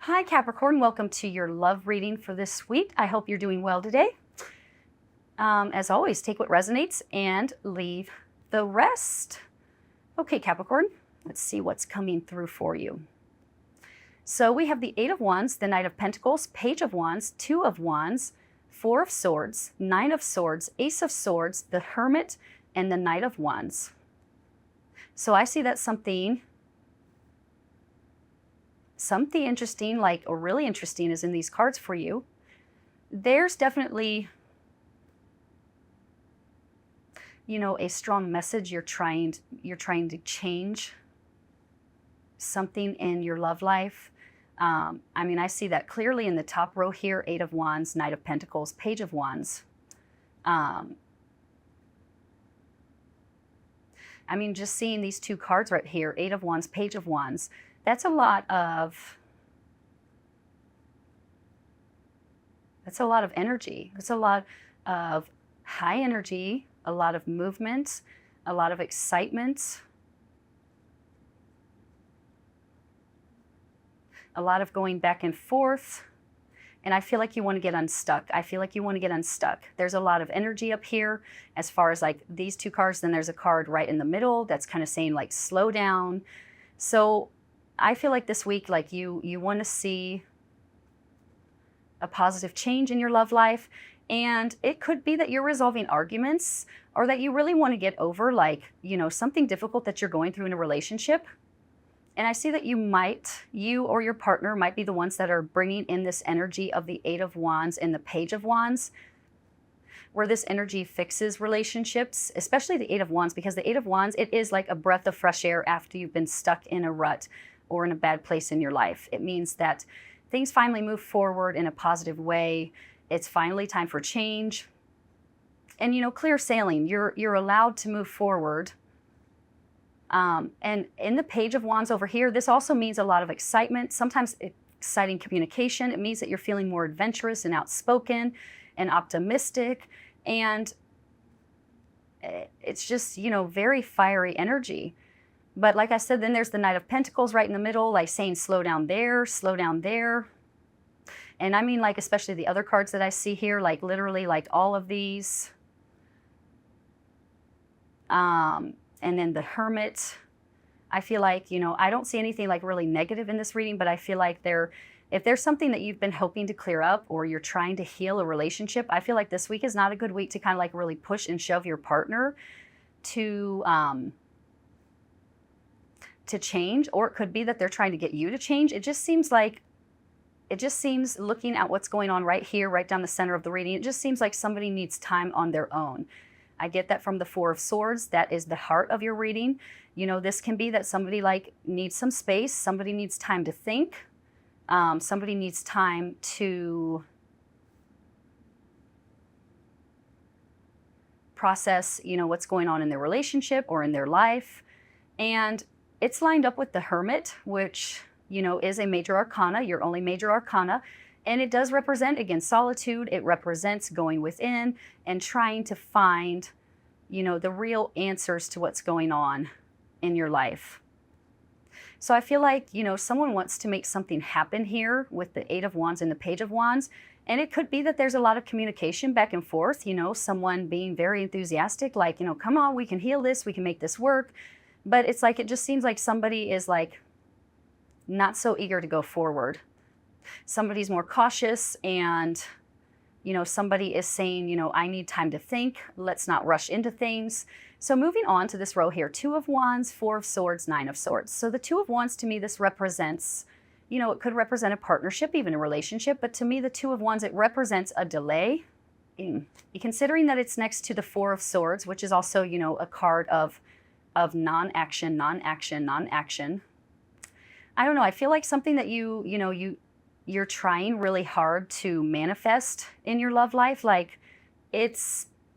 Hi Capricorn, welcome to your love reading for this week. I hope you're doing well today. As always, take what resonates and leave the rest. Okay, Capricorn, let's see what's coming through for you. So we have the Eight of Wands, the Knight of Pentacles, Page of Wands, Two of Wands, Four of Swords, Nine of Swords, Ace of Swords, the Hermit, and the Knight of Wands. So I see that something interesting, or really interesting, is in these cards for you. There's definitely, a strong message. You're trying to change something in your love life. I see that clearly in the top row here: Eight of Wands, Knight of Pentacles, Page of Wands. Just seeing these two cards right here, Eight of Wands, Page of Wands, that's a lot of energy. It's a lot of high energy, a lot of movement, a lot of excitement, a lot of going back and forth. And I feel like you want to get unstuck. There's a lot of energy up here as far as these two cards. Then there's a card right in the middle that's kind of saying slow down. So I feel like this week, you want to see a positive change in your love life. And it could be that you're resolving arguments, or that you really want to get over something difficult that you're going through in a relationship. And I see that you or your partner might be the ones that are bringing in this energy of the Eight of Wands and the Page of Wands, where this energy fixes relationships, especially the Eight of Wands, because the Eight of Wands, it is like a breath of fresh air after you've been stuck in a rut or in a bad place in your life. It means that things finally move forward in a positive way. It's finally time for change. And, clear sailing. You're allowed to move forward. And in the Page of Wands over here, this also means a lot of excitement, sometimes exciting communication. It means that you're feeling more adventurous and outspoken and optimistic. And it's just, very fiery energy. But like I said, then there's the Knight of Pentacles right in the middle, saying slow down there, slow down there. And especially the other cards that I see here, literally all of these. And then the Hermit. I feel like, I don't see anything really negative in this reading, but I feel like if there's something that you've been hoping to clear up, or you're trying to heal a relationship, I feel like this week is not a good week to kind of really push and shove your partner to change. Or it could be that they're trying to get you to change. It just seems, looking at what's going on right here, right down the center of the reading, it just seems like somebody needs time on their own. I get that from the Four of Swords. That is the heart of your reading. This can be that somebody needs some space. Somebody needs time to think. Somebody needs time to process, what's going on in their relationship or in their life. And it's lined up with the Hermit, which, is a major arcana, your only major arcana. And it does represent, again, solitude. It represents going within and trying to find, the real answers to what's going on in your life. So I feel like, someone wants to make something happen here with the Eight of Wands and the Page of Wands. And it could be that there's a lot of communication back and forth, someone being very enthusiastic, come on, we can heal this, we can make this work. But it's it just seems like somebody is not so eager to go forward. Somebody's more cautious, and, somebody is saying, I need time to think. Let's not rush into things. So moving on to this row here, Two of Wands, Four of Swords, Nine of Swords. So the Two of Wands, to me, this represents, it could represent a partnership, even a relationship. But to me, the Two of Wands, it represents a delay. Considering that it's next to the Four of Swords, which is also, a card of non-action. I don't know. I feel like something that you're trying really hard to manifest in your love life.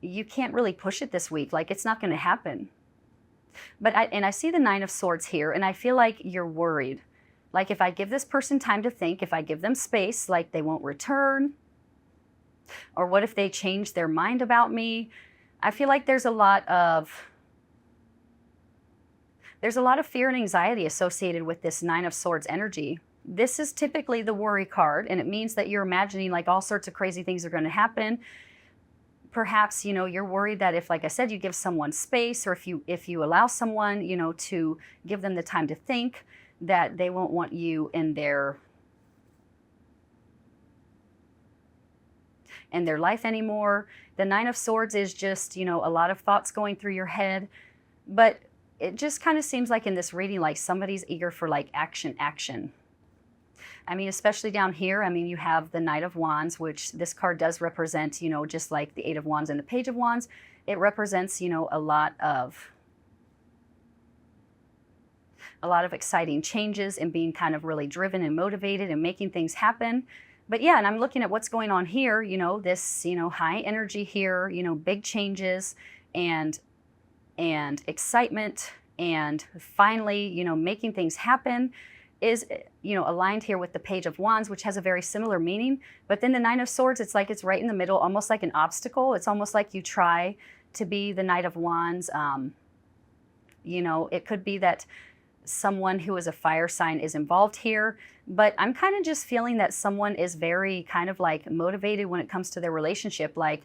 You can't really push it this week. It's not going to happen. But I see the Nine of Swords here, and I feel like you're worried. If I give this person time to think, if I give them space, they won't return. Or what if they change their mind about me? I feel like there's a lot of fear and anxiety associated with this Nine of Swords energy. this is typically the worry card, and it means that you're imagining like all sorts of crazy things are going to happen. Perhaps, you're worried that if, like I said, you give someone space, or if you allow someone, to give them the time to think, that they won't want you in their life anymore. The Nine of Swords is just, a lot of thoughts going through your head, but it just kind of seems like in this reading, like somebody's eager for like action. I mean, especially down here, I mean, you have the Knight of Wands, which this card does represent, just like the Eight of Wands and the Page of Wands. It represents, a lot of exciting changes and being kind of really driven and motivated and making things happen. But yeah, and I'm looking at what's going on here, this, high energy here, big changes and excitement, and finally, making things happen is, aligned here with the Page of Wands, which has a very similar meaning. But then the Nine of Swords, it's like it's right in the middle, almost like an obstacle. It's almost like you try to be the Knight of Wands. It could be that someone who is a fire sign is involved here, but I'm kind of just feeling that someone is very kind of like motivated when it comes to their relationship. Like,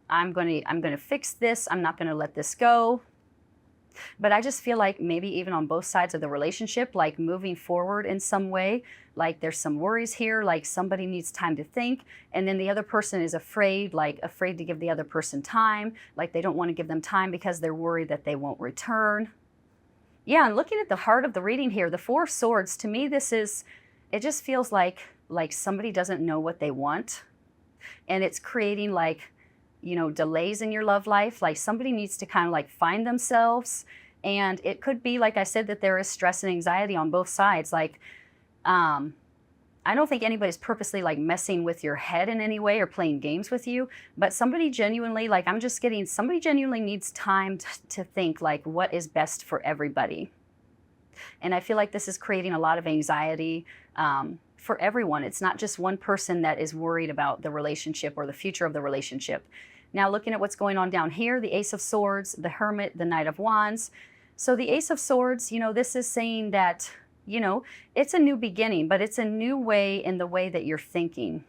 I'm going to fix this. I'm not going to let this go. But I just feel like maybe even on both sides of the relationship, like moving forward in some way, like there's some worries here, like somebody needs time to think, and then the other person is afraid to give the other person time, like they don't want to give them time because they're worried that they won't return. Yeah, and looking at the heart of the reading here, the Four of Swords, to me, it just feels like somebody doesn't know what they want, and it's creating delays in your love life. Like somebody needs to kind of like find themselves. And it could be, like I said, that there is stress and anxiety on both sides. Like, I don't think anybody's purposely like messing with your head in any way or playing games with you, but somebody genuinely, somebody genuinely needs time to think like what is best for everybody. And I feel like this is creating a lot of anxiety, for everyone. It's not just one person that is worried about the relationship or the future of the relationship. Now, looking at what's going on down here, the Ace of Swords, the Hermit, the Knight of Wands. So the Ace of Swords, this is saying that, it's a new beginning, but it's a new way in the way that you're thinking.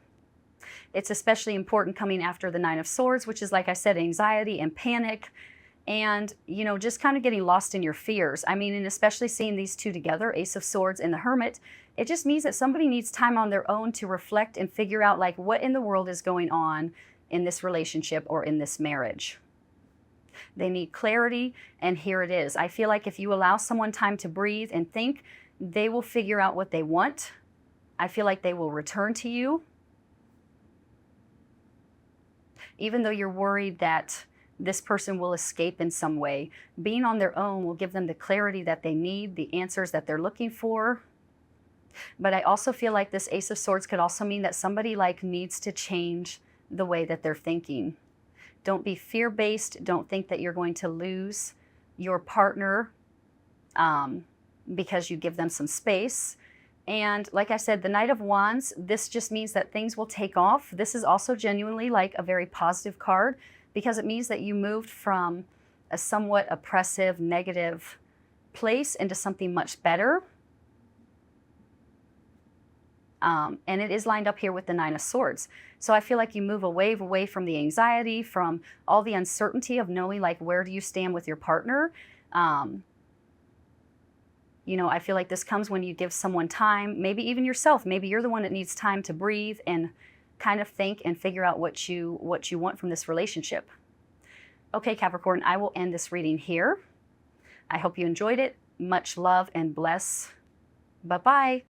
It's especially important coming after the Nine of Swords, which is, like I said, anxiety and panic, and, just kind of getting lost in your fears. I mean, and especially seeing these two together, Ace of Swords and the Hermit, it just means that somebody needs time on their own to reflect and figure out like what in the world is going on in this relationship or in this marriage. They need clarity, and here it is. I feel like if you allow someone time to breathe and think, they will figure out what they want. I feel like they will return to you. Even though you're worried that this person will escape in some way, being on their own will give them the clarity that they need, the answers that they're looking for. But I also feel like this Ace of Swords could also mean that somebody needs to change the way that they're thinking. Don't be fear-based. Don't think that you're going to lose your partner because you give them some space. And like I said, the Knight of Wands, this just means that things will take off. This is also genuinely like a very positive card because it means that you moved from a somewhat oppressive, negative place into something much better. And it is lined up here with the Nine of Swords. So I feel like you move away from the anxiety, from all the uncertainty of knowing like where do you stand with your partner. I feel like this comes when you give someone time, maybe even yourself. Maybe you're the one that needs time to breathe and kind of think and figure out what you want from this relationship. Okay, Capricorn, I will end this reading here. I hope you enjoyed it. Much love and bless. Bye-bye.